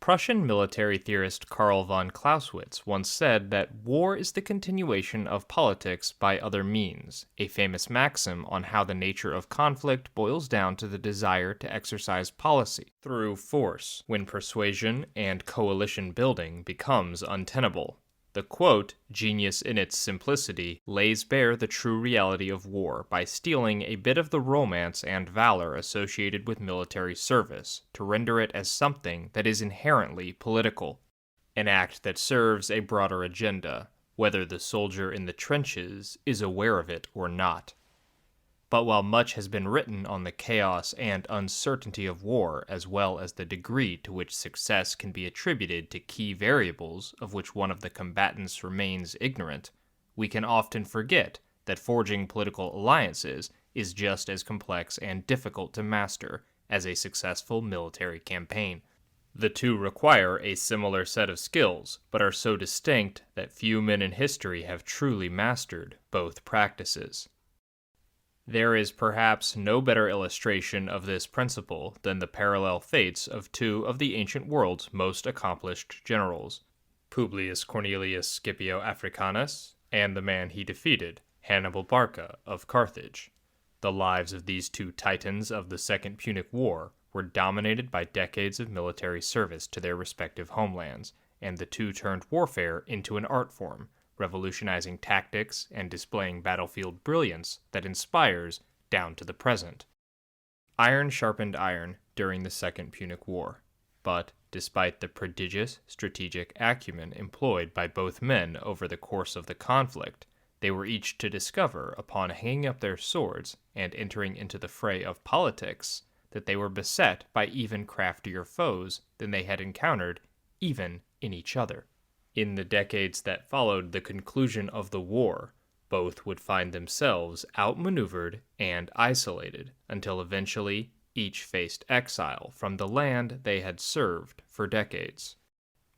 Prussian military theorist Karl von Clausewitz once said that war is the continuation of politics by other means, a famous maxim on how the nature of conflict boils down to the desire to exercise policy through force when persuasion and coalition building becomes untenable. The quote, "genius in its simplicity," lays bare the true reality of war by stealing a bit of the romance and valor associated with military service to render it as something that is inherently political, an act that serves a broader agenda, whether the soldier in the trenches is aware of it or not. But while much has been written on the chaos and uncertainty of war, as well as the degree to which success can be attributed to key variables of which one of the combatants remains ignorant, we can often forget that forging political alliances is just as complex and difficult to master as a successful military campaign. The two require a similar set of skills, but are so distinct that few men in history have truly mastered both practices. There is perhaps no better illustration of this principle than the parallel fates of two of the ancient world's most accomplished generals, Publius Cornelius Scipio Africanus and the man he defeated, Hannibal Barca of Carthage. The lives of these two titans of the Second Punic War were dominated by decades of military service to their respective homelands, and the two turned warfare into an art form, revolutionizing tactics and displaying battlefield brilliance that inspires down to the present. Iron sharpened iron during the Second Punic War, but despite the prodigious strategic acumen employed by both men over the course of the conflict, they were each to discover upon hanging up their swords and entering into the fray of politics that they were beset by even craftier foes than they had encountered even in each other. In the decades that followed the conclusion of the war, both would find themselves outmaneuvered and isolated until eventually each faced exile from the land they had served for decades.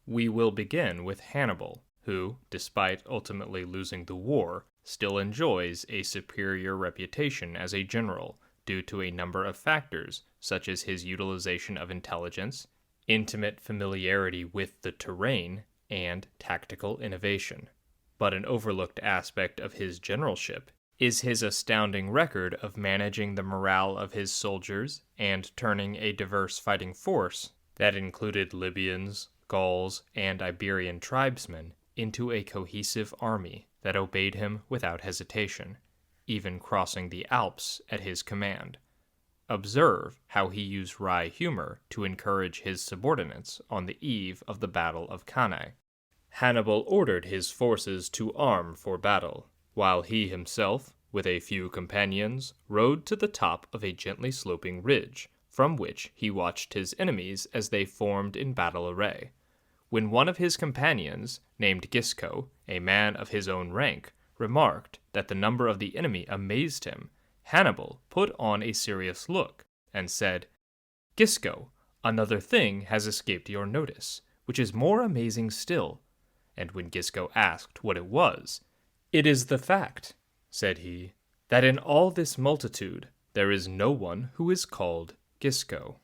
We will begin with Hannibal, who, despite ultimately losing the war, still enjoys a superior reputation as a general due to a number of factors such as his utilization of intelligence, intimate familiarity with the terrain, and tactical innovation. But an overlooked aspect of his generalship is his astounding record of managing the morale of his soldiers and turning a diverse fighting force that included Libyans, Gauls, and Iberian tribesmen into a cohesive army that obeyed him without hesitation, even crossing the Alps at his command. Observe how he used wry humor to encourage his subordinates on the eve of the Battle of Cannae. Hannibal ordered his forces to arm for battle, while he himself, with a few companions, rode to the top of a gently sloping ridge, from which he watched his enemies as they formed in battle array. When one of his companions, named Gisco, a man of his own rank, remarked that the number of the enemy amazed him, Hannibal put on a serious look and said, "Gisco, another thing has escaped your notice, which is more amazing still." And when Gisco asked what it was, "It is the fact," said he, "that in all this multitude there is no one who is called Gisco."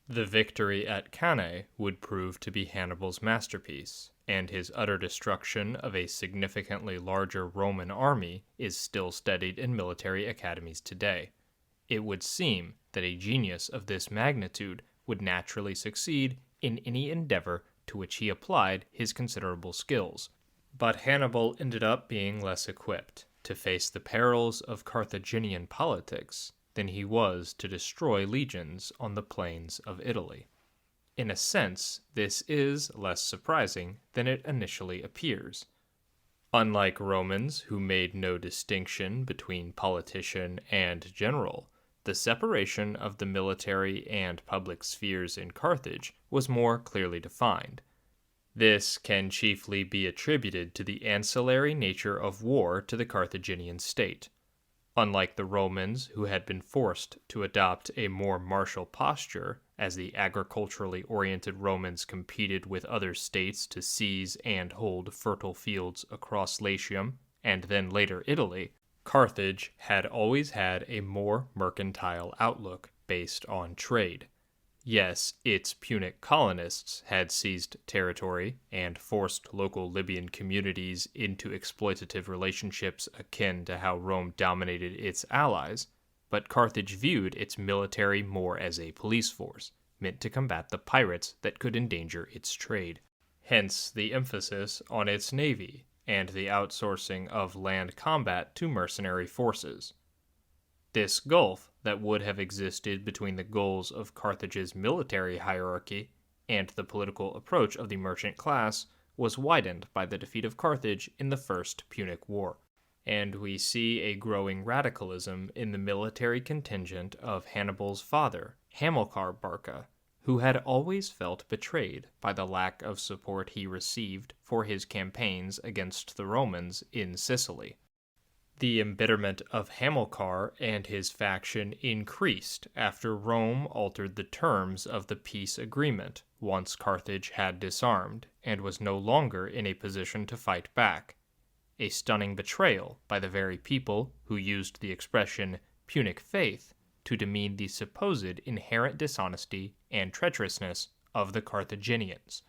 The victory at Cannae would prove to be Hannibal's masterpiece, and his utter destruction of a significantly larger Roman army is still studied in military academies today. It would seem that a genius of this magnitude would naturally succeed in any endeavor to which he applied his considerable skills. But Hannibal ended up being less equipped to face the perils of Carthaginian politics than he was to destroy legions on the plains of Italy. In a sense, this is less surprising than it initially appears. Unlike Romans, who made no distinction between politician and general, the separation of the military and public spheres in Carthage was more clearly defined. This can chiefly be attributed to the ancillary nature of war to the Carthaginian state. Unlike the Romans, who had been forced to adopt a more martial posture as the agriculturally oriented Romans competed with other states to seize and hold fertile fields across Latium and then later Italy, Carthage had always had a more mercantile outlook based on trade. Yes, its Punic colonists had seized territory and forced local Libyan communities into exploitative relationships akin to how Rome dominated its allies, but Carthage viewed its military more as a police force, meant to combat the pirates that could endanger its trade. Hence the emphasis on its navy and the outsourcing of land combat to mercenary forces. This gulf that would have existed between the goals of Carthage's military hierarchy and the political approach of the merchant class was widened by the defeat of Carthage in the First Punic War, and we see a growing radicalism in the military contingent of Hannibal's father, Hamilcar Barca, who had always felt betrayed by the lack of support he received for his campaigns against the Romans in Sicily. The embitterment of Hamilcar and his faction increased after Rome altered the terms of the peace agreement once Carthage had disarmed and was no longer in a position to fight back. A stunning betrayal by the very people who used the expression Punic faith to demean the supposed inherent dishonesty and treacherousness of the Carthaginians.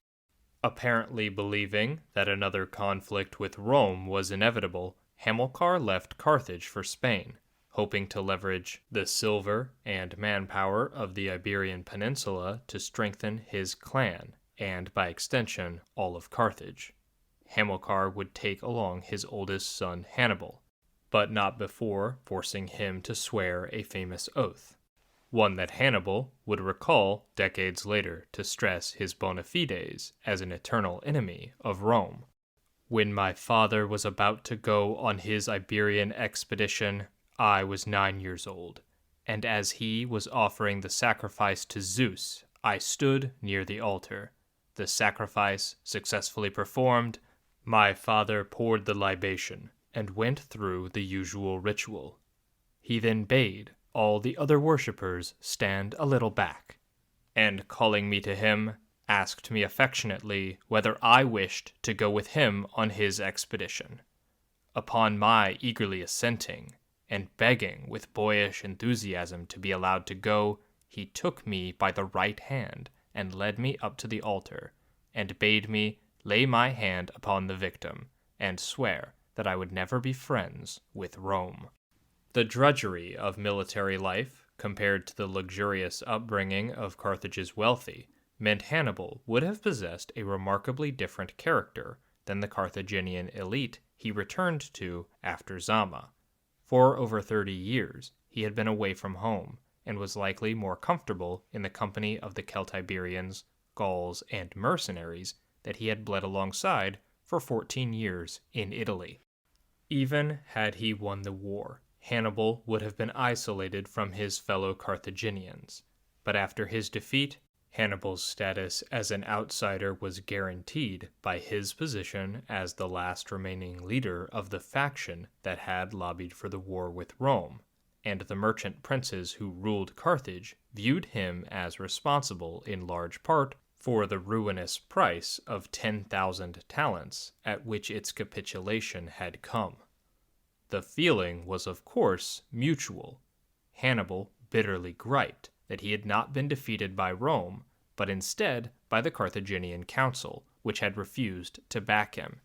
Apparently believing that another conflict with Rome was inevitable, Hamilcar left Carthage for Spain, hoping to leverage the silver and manpower of the Iberian Peninsula to strengthen his clan, and by extension, all of Carthage. Hamilcar would take along his oldest son Hannibal, but not before forcing him to swear a famous oath, one that Hannibal would recall decades later to stress his bona fides as an eternal enemy of Rome. When my father was about to go on his Iberian expedition, I was 9 years old, and as he was offering the sacrifice to Zeus, I stood near the altar. The sacrifice successfully performed, my father poured the libation and went through the usual ritual. He then bade all the other worshippers stand a little back, and calling me to him, asked me affectionately whether I wished to go with him on his expedition. Upon my eagerly assenting, and begging with boyish enthusiasm to be allowed to go, he took me by the right hand and led me up to the altar, and bade me lay my hand upon the victim, and swear that I would never be friends with Rome. The drudgery of military life, compared to the luxurious upbringing of Carthage's wealthy, meant Hannibal would have possessed a remarkably different character than the Carthaginian elite he returned to after Zama. For over 30 years, he had been away from home, and was likely more comfortable in the company of the Celtiberians, Gauls, and mercenaries that he had bled alongside for 14 years in Italy. Even had he won the war, Hannibal would have been isolated from his fellow Carthaginians, but after his defeat, Hannibal's status as an outsider was guaranteed by his position as the last remaining leader of the faction that had lobbied for the war with Rome, and the merchant princes who ruled Carthage viewed him as responsible in large part for the ruinous price of 10,000 talents at which its capitulation had come. The feeling was, of course, mutual. Hannibal bitterly griped that he had not been defeated by Rome, but instead by the Carthaginian council, which had refused to back him.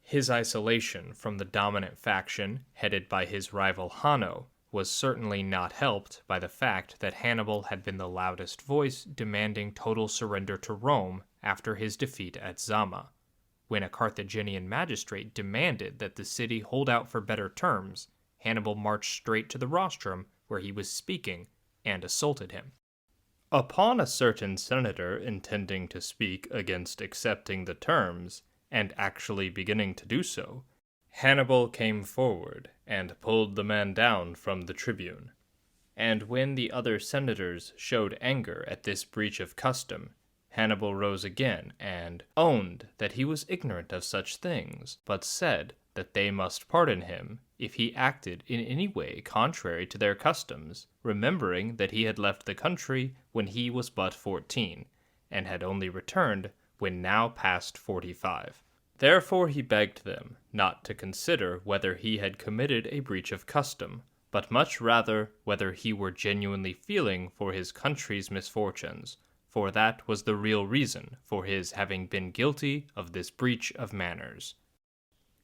His isolation from the dominant faction, headed by his rival Hanno, was certainly not helped by the fact that Hannibal had been the loudest voice demanding total surrender to Rome after his defeat at Zama. When a Carthaginian magistrate demanded that the city hold out for better terms, Hannibal marched straight to the rostrum where he was speaking and assaulted him. Upon a certain senator intending to speak against accepting the terms, and actually beginning to do so, Hannibal came forward and pulled the man down from the tribune. And when the other senators showed anger at this breach of custom, Hannibal rose again and owned that he was ignorant of such things, but said that they must pardon him if he acted in any way contrary to their customs, remembering that he had left the country when he was but 14, and had only returned when now past 45. Therefore he begged them not to consider whether he had committed a breach of custom, but much rather whether he were genuinely feeling for his country's misfortunes, for that was the real reason for his having been guilty of this breach of manners.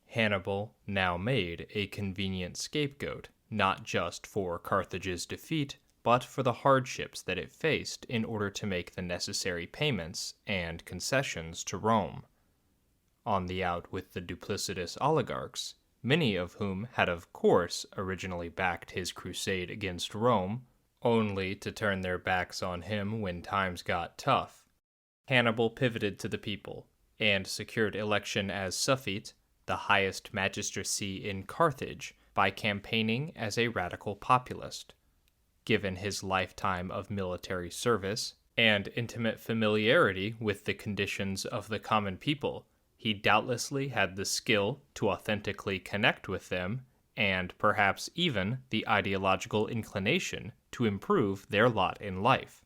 Hannibal now made a convenient scapegoat, not just for Carthage's defeat, but for the hardships that it faced in order to make the necessary payments and concessions to Rome. On the out with the duplicitous oligarchs, many of whom had of course originally backed his crusade against Rome, only to turn their backs on him when times got tough, Hannibal pivoted to the people, and secured election as suffete, the highest magistracy in Carthage, by campaigning as a radical populist. Given his lifetime of military service and intimate familiarity with the conditions of the common people, he doubtlessly had the skill to authentically connect with them, and perhaps even the ideological inclination to improve their lot in life.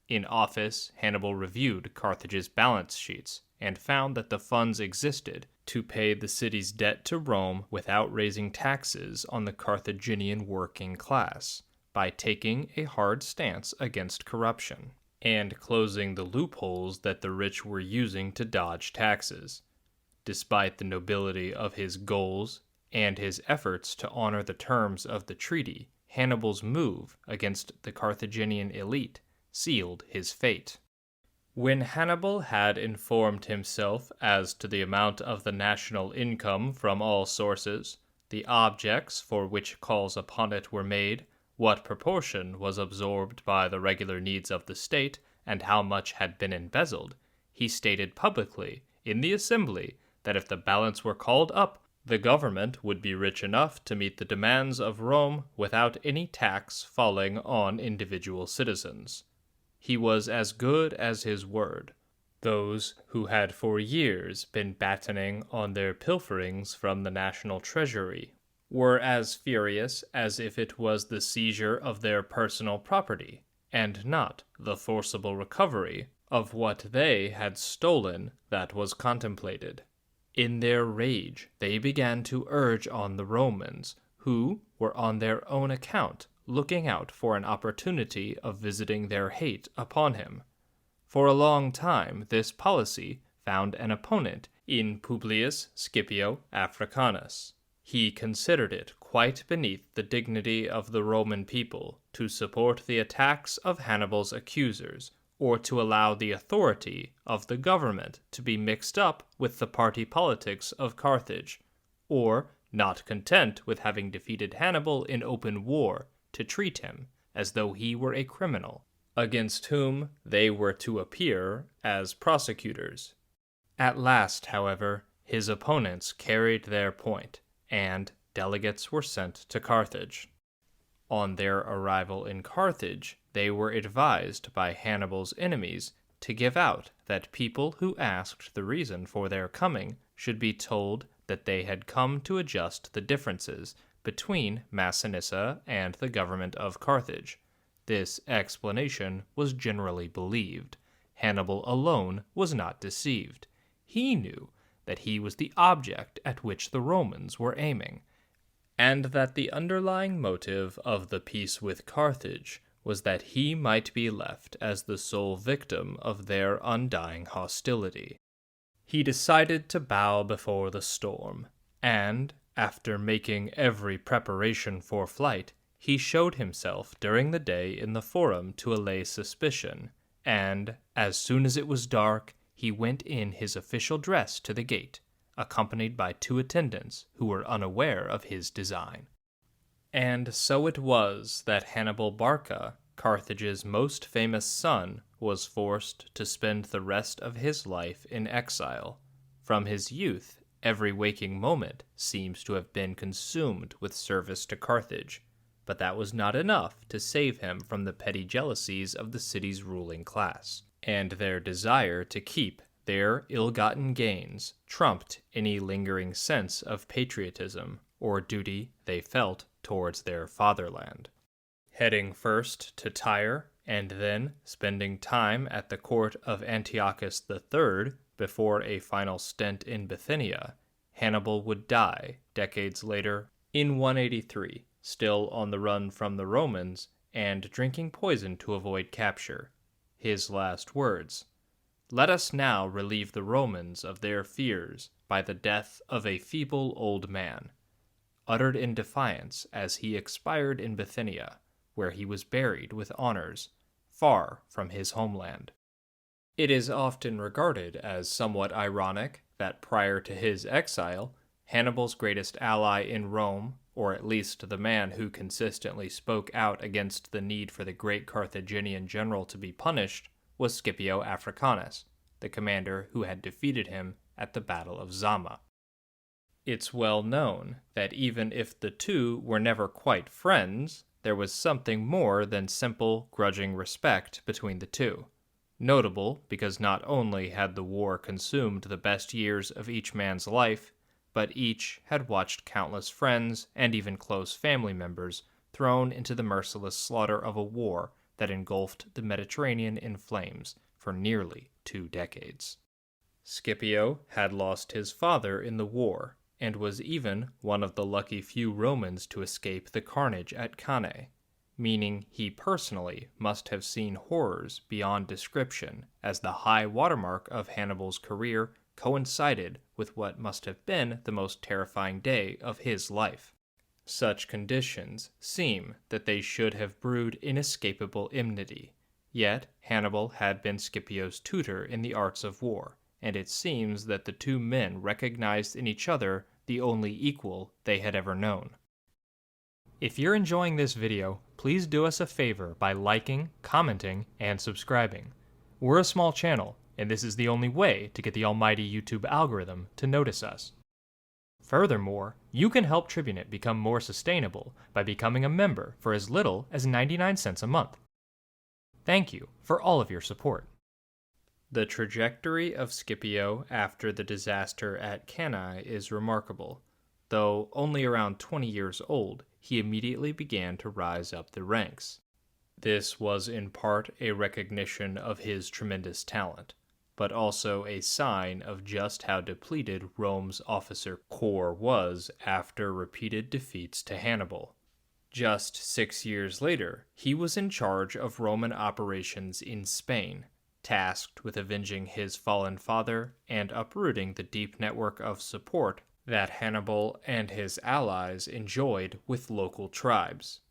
In office, Hannibal reviewed Carthage's balance sheets and found that the funds existed to pay the city's debt to Rome without raising taxes on the Carthaginian working class, by taking a hard stance against corruption, and closing the loopholes that the rich were using to dodge taxes. Despite the nobility of his goals and his efforts to honor the terms of the treaty, Hannibal's move against the Carthaginian elite sealed his fate. When Hannibal had informed himself as to the amount of the national income from all sources, the objects for which calls upon it were made, what proportion was absorbed by the regular needs of the state, and how much had been embezzled, he stated publicly in the assembly that if the balance were called up, the government would be rich enough to meet the demands of Rome without any tax falling on individual citizens. He was as good as his word. Those who had for years been battening on their pilferings from the national treasury were as furious as if it was the seizure of their personal property, and not the forcible recovery of what they had stolen that was contemplated. In their rage, they began to urge on the Romans, who were on their own account looking out for an opportunity of visiting their hate upon him. For a long time, this policy found an opponent in Publius Scipio Africanus. He considered it quite beneath the dignity of the Roman people to support the attacks of Hannibal's accusers, or to allow the authority of the government to be mixed up with the party politics of Carthage, or, not content with having defeated Hannibal in open war, to treat him as though he were a criminal, against whom they were to appear as prosecutors. At last, however, his opponents carried their point, and delegates were sent to Carthage. On their arrival in Carthage, they were advised by Hannibal's enemies to give out that people who asked the reason for their coming should be told that they had come to adjust the differences between Massinissa and the government of Carthage. This explanation was generally believed. Hannibal alone was not deceived. He knew that he was the object at which the Romans were aiming, and that the underlying motive of the peace with Carthage was that he might be left as the sole victim of their undying hostility. He decided to bow before the storm, and, after making every preparation for flight, he showed himself during the day in the forum to allay suspicion, and, as soon as it was dark, he went in his official dress to the gate, accompanied by 2 attendants who were unaware of his design. And so it was that Hannibal Barca, Carthage's most famous son, was forced to spend the rest of his life in exile. From his youth, every waking moment seems to have been consumed with service to Carthage, but that was not enough to save him from the petty jealousies of the city's ruling class, and their desire to keep their ill-gotten gains trumped any lingering sense of patriotism or duty they felt towards their fatherland. Heading first to Tyre, and then spending time at the court of Antiochus III before a final stint in Bithynia, Hannibal would die decades later in 183, still on the run from the Romans and drinking poison to avoid capture. his last words. "Let us now relieve the Romans of their fears by the death of a feeble old man," uttered in defiance as he expired in Bithynia, where he was buried with honors, far from his homeland. It is often regarded as somewhat ironic that prior to his exile, Hannibal's greatest ally in Rome, or at least the man who consistently spoke out against the need for the great Carthaginian general to be punished, was Scipio Africanus, the commander who had defeated him at the Battle of Zama. It's well known that even if the two were never quite friends, there was something more than simple, grudging respect between the two. Notable because not only had the war consumed the best years of each man's life, but each had watched countless friends and even close family members thrown into the merciless slaughter of a war that engulfed the Mediterranean in flames for nearly 2 decades. Scipio had lost his father in the war, and was even one of the lucky few Romans to escape the carnage at Cannae, meaning he personally must have seen horrors beyond description as the high watermark of Hannibal's career coincided with what must have been the most terrifying day of his life. Such conditions seem that they should have brewed inescapable enmity, yet Hannibal had been Scipio's tutor in the arts of war, and it seems that the two men recognized in each other the only equal they had ever known. If you're enjoying this video, please do us a favor by liking, commenting, and subscribing. We're a small channel, and this is the only way to get the almighty YouTube algorithm to notice us. Furthermore, you can help Tribunate become more sustainable by becoming a member for as little as 99 cents a month. Thank you for all of your support. The trajectory of Scipio after the disaster at Cannae is remarkable. Though only around 20 years old, he immediately began to rise up the ranks. This was in part a recognition of his tremendous talent, but also a sign of just how depleted Rome's officer corps was after repeated defeats to Hannibal. Just 6 years later, he was in charge of Roman operations in Spain, tasked with avenging his fallen father and uprooting the deep network of support that Hannibal and his allies enjoyed with local tribes.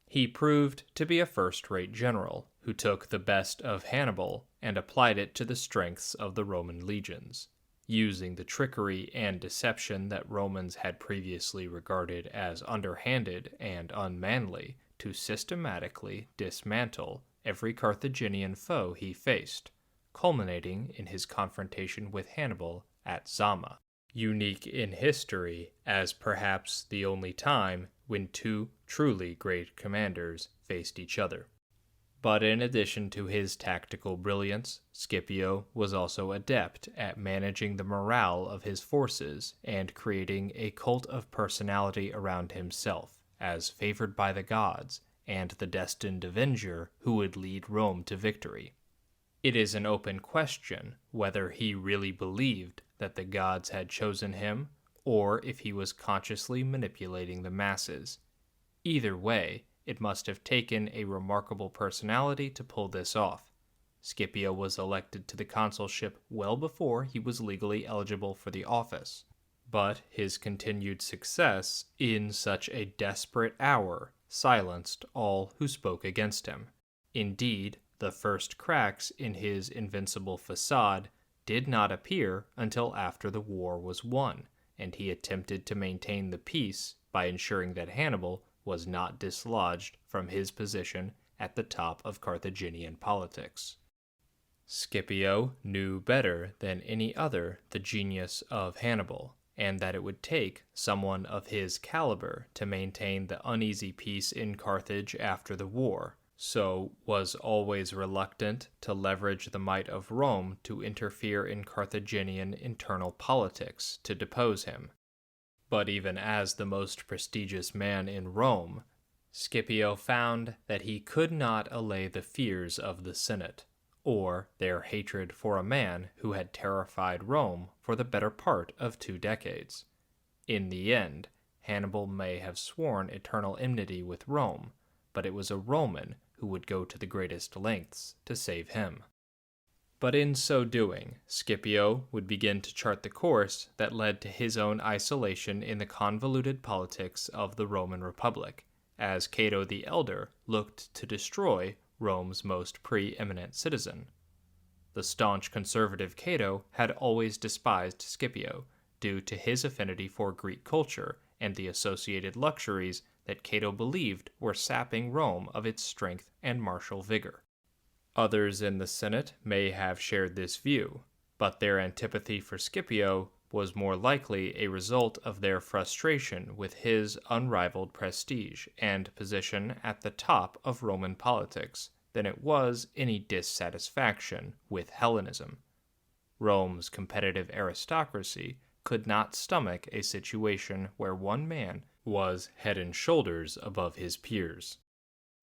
He proved to be a first-rate general who took the best of Hannibal and applied it to the strengths of the Roman legions, using the trickery and deception that Romans had previously regarded as underhanded and unmanly to systematically dismantle every Carthaginian foe he faced, culminating in his confrontation with Hannibal at Zama, unique in history as perhaps the only time when two truly great commanders faced each other. But in addition to his tactical brilliance, Scipio was also adept at managing the morale of his forces and creating a cult of personality around himself, as favored by the gods and the destined avenger who would lead Rome to victory. It is an open question whether he really believed that the gods had chosen him, or if he was consciously manipulating the masses. Either way, it must have taken a remarkable personality to pull this off. Scipio was elected to the consulship well before he was legally eligible for the office, but his continued success in such a desperate hour silenced all who spoke against him. Indeed, the first cracks in his invincible facade did not appear until after the war was won, and he attempted to maintain the peace by ensuring that Hannibal was not dislodged from his position at the top of Carthaginian politics. Scipio knew better than any other the genius of Hannibal, and that it would take someone of his caliber to maintain the uneasy peace in Carthage after the war, so was always reluctant to leverage the might of Rome to interfere in Carthaginian internal politics to depose him. But even as the most prestigious man in Rome, Scipio found that he could not allay the fears of the Senate, or their hatred for a man who had terrified Rome for the better part of 2 decades. In the end, Hannibal may have sworn eternal enmity with Rome, but it was a Roman who would go to the greatest lengths to save him. But in so doing, Scipio would begin to chart the course that led to his own isolation in the convoluted politics of the Roman Republic, as Cato the Elder looked to destroy Rome's most preeminent citizen. The staunch conservative Cato had always despised Scipio, due to his affinity for Greek culture and the associated luxuries that Cato believed were sapping Rome of its strength and martial vigor. Others in the Senate may have shared this view, but their antipathy for Scipio was more likely a result of their frustration with his unrivaled prestige and position at the top of Roman politics than it was any dissatisfaction with Hellenism. Rome's competitive aristocracy could not stomach a situation where one man was head and shoulders above his peers.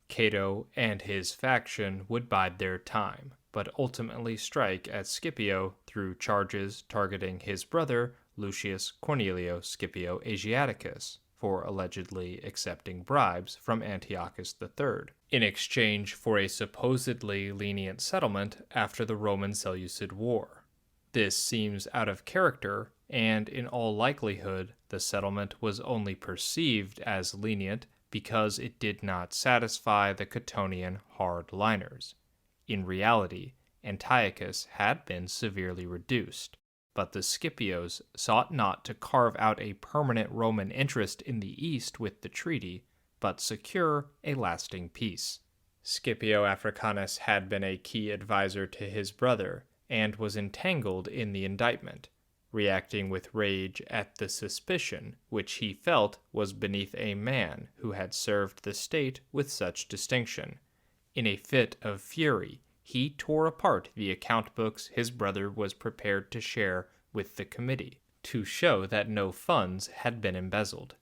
Cato and his faction would bide their time, but ultimately strike at Scipio through charges targeting his brother Lucius Cornelio Scipio Asiaticus for allegedly accepting bribes from Antiochus III in exchange for a supposedly lenient settlement after the Roman-Seleucid War. This seems out of character, and in all likelihood the settlement was only perceived as lenient because it did not satisfy the Catonian hardliners. In reality, Antiochus had been severely reduced, but the Scipios sought not to carve out a permanent Roman interest in the east with the treaty, but secure a lasting peace. Scipio Africanus had been a key advisor to his brother, and was entangled in the indictment, reacting with rage at the suspicion which he felt was beneath a man who had served the state with such distinction. In a fit of fury, he tore apart the account books his brother was prepared to share with the committee, to show that no funds had been embezzled.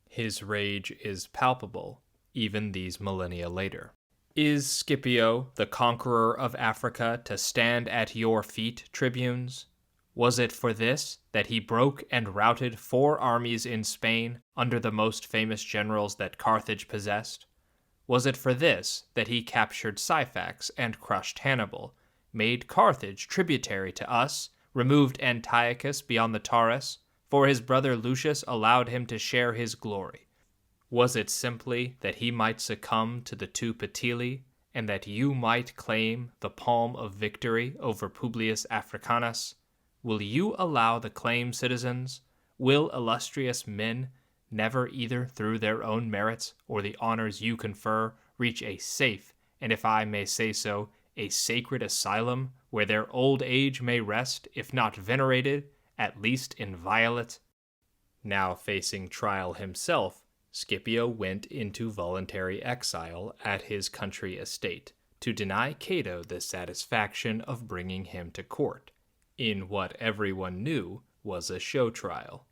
His rage is palpable, even these millennia later. Is Scipio, the conqueror of Africa, to stand at your feet, tribunes? Was it for this that he broke and routed 4 armies in Spain under the most famous generals that Carthage possessed? Was it for this that he captured Syphax and crushed Hannibal, made Carthage tributary to us, removed Antiochus beyond the Taurus, for his brother Lucius allowed him to share his glory? Was it simply that he might succumb to the 2 Patili, and that you might claim the palm of victory over Publius Africanus? Will you allow the claim, citizens? Will illustrious men never, either through their own merits or the honors you confer, reach a safe, and if I may say so, a sacred asylum where their old age may rest, if not venerated, at least inviolate? Now facing trial himself, Scipio went into voluntary exile at his country estate to deny Cato the satisfaction of bringing him to court, in what everyone knew was a show trial.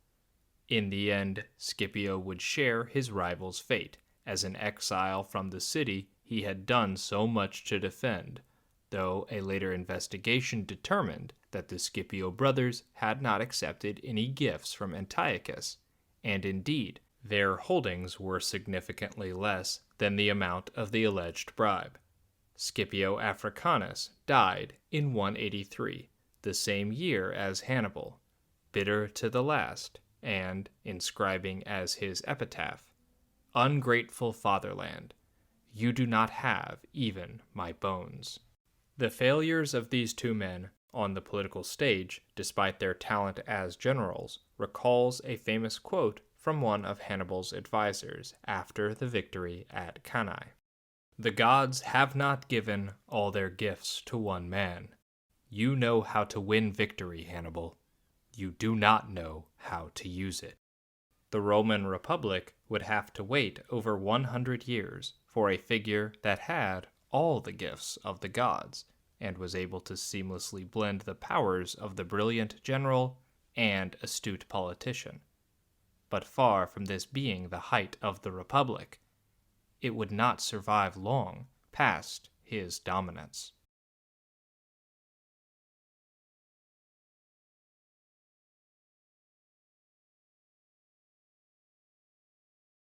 In the end, Scipio would share his rival's fate, as an exile from the city he had done so much to defend, though a later investigation determined that the Scipio brothers had not accepted any gifts from Antiochus, and indeed, their holdings were significantly less than the amount of the alleged bribe. Scipio Africanus died in 183, the same year as Hannibal, bitter to the last, and inscribing as his epitaph, "Ungrateful fatherland, you do not have even my bones." The failures of these 2 men on the political stage, despite their talent as generals, recalls a famous quote from one of Hannibal's advisors after the victory at Cannae. "The gods have not given all their gifts to one man. You know how to win victory, Hannibal. You do not know how to use it." The Roman Republic would have to wait over 100 years for a figure that had all the gifts of the gods and was able to seamlessly blend the powers of the brilliant general and astute politician. But far from this being the height of the Republic, it would not survive long past his dominance.